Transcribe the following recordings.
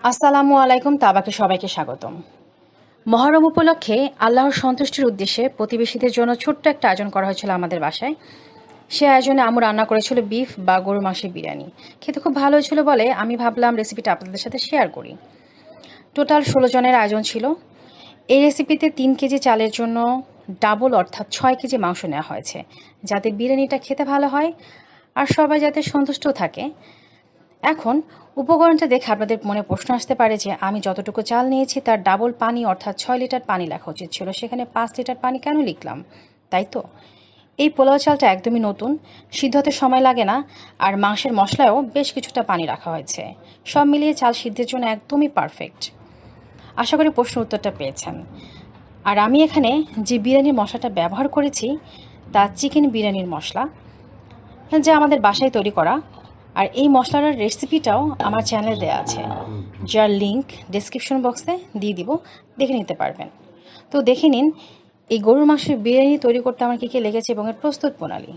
আসসালামু আলাইকুম, তাবাকে সবাইকে স্বাগতম। মহরম উপলক্ষে আল্লাহর সন্তুষ্টির উদ্দেশ্যে প্রতিবেশীদের জন্য ছোট্ট একটা আয়োজন করা হয়েছিল আমাদের বাসায়। সে আয়োজনে আম্মু রান্না করেছিল বিফ বা গরুর মাংসের বিরিয়ানি। খেতে খুব ভালো হয়েছিল বলে আমি ভাবলাম রেসিপিটা আপনাদের সাথে শেয়ার করি। টোটাল 16 জনের আয়োজন ছিল। এই রেসিপিতে 3 কেজি চালের জন্য ডাবল অর্থাৎ 6 কেজি মাংস নেওয়া হয়েছে, যাতে বিরিয়ানিটা খেতে ভালো হয় আর সবাই যাতে সন্তুষ্ট থাকে। এখন উপকরণটা দেখে আপনাদের মনে প্রশ্ন আসতে পারে যে আমি যতটুকু চাল নিয়েছি তার ডাবল পানি অর্থাৎ 6 লিটার পানি লেখা উচিত ছিল, সেখানে 5 লিটার পানি কেন লিখলাম? তাই তো, এই পোলাও চালটা একদমই নতুন, সিদ্ধ হতে সময় লাগে না, আর মাংসের মশলায়ও বেশ কিছুটা পানি রাখা হয়েছে। সব মিলিয়ে চাল সিদ্ধের জন্য একদমই পারফেক্ট। আশা করি প্রশ্ন উত্তরটা পেয়েছেন। আর আমি এখানে যে বিরিয়ানির মশলাটা ব্যবহার করেছি তা চিকেন বিরিয়ানির মশলা, যা আমাদের বাসায় তৈরি করা। আর এই মশলাটার রেসিপিটাও আমার চ্যানেলে দেওয়া আছে, যার লিংক ডেসক্রিপশন বক্সে দিয়ে দিব, দেখে নিতে পারবেন। তো দেখে নিন এই গরুর মাংসের বিরিয়ানি তৈরি করতে আমার কী কী লেগেছে এবং এর প্রস্তুত প্রণালী।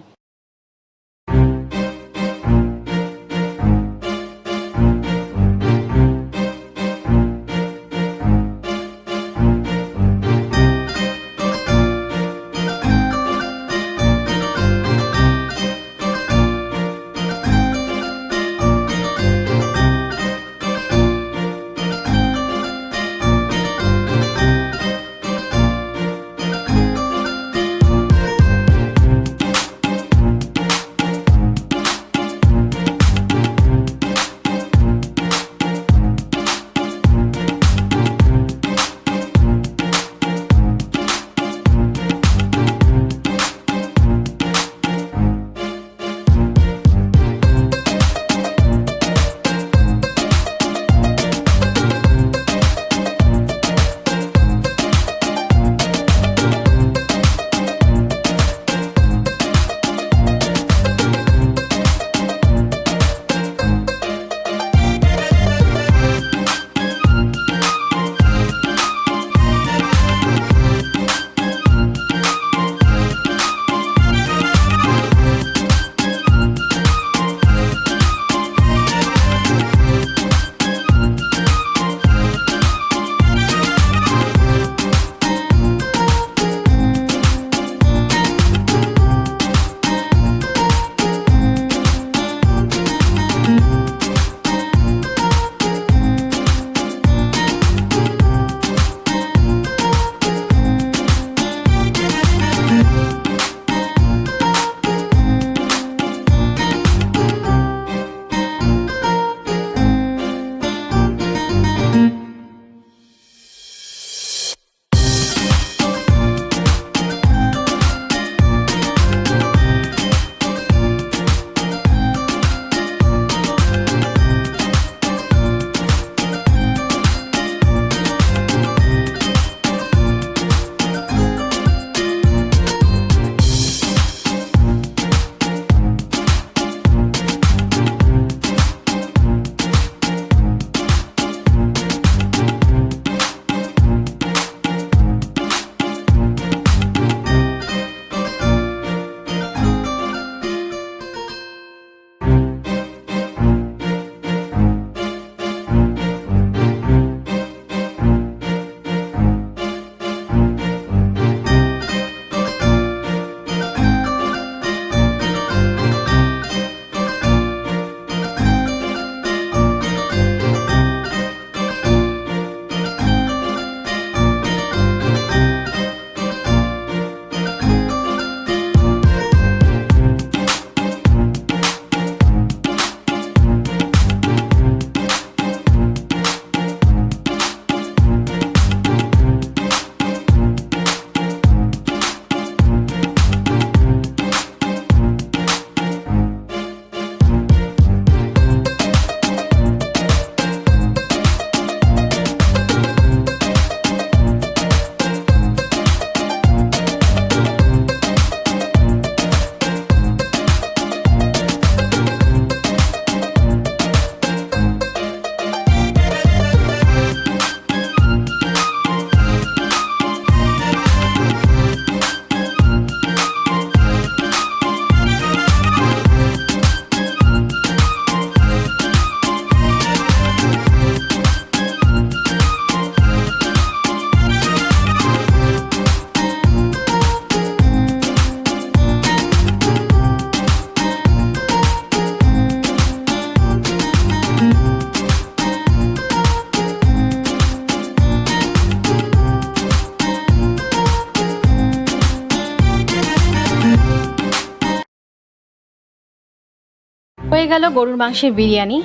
হয়ে গেল গরুর মাংসের বিরিয়ানি।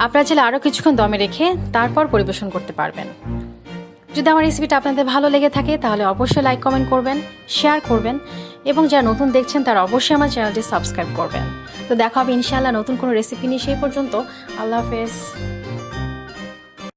আপনারা চাইলে আরও কিছুক্ষণ দমে রেখে তারপর পরিবেশন করতে পারবেন। যদি আমার রেসিপিটা আপনাদের ভালো লেগে থাকে তাহলে অবশ্যই লাইক কমেন্ট করবেন, শেয়ার করবেন এবং যারা নতুন দেখছেন তারা অবশ্যই আমার চ্যানেলটি সাবস্ক্রাইব করবেন। তো দেখা হবে ইনশাআল্লাহ নতুন কোনো রেসিপি নিয়ে। সেই পর্যন্ত আল্লাহ হাফেজ।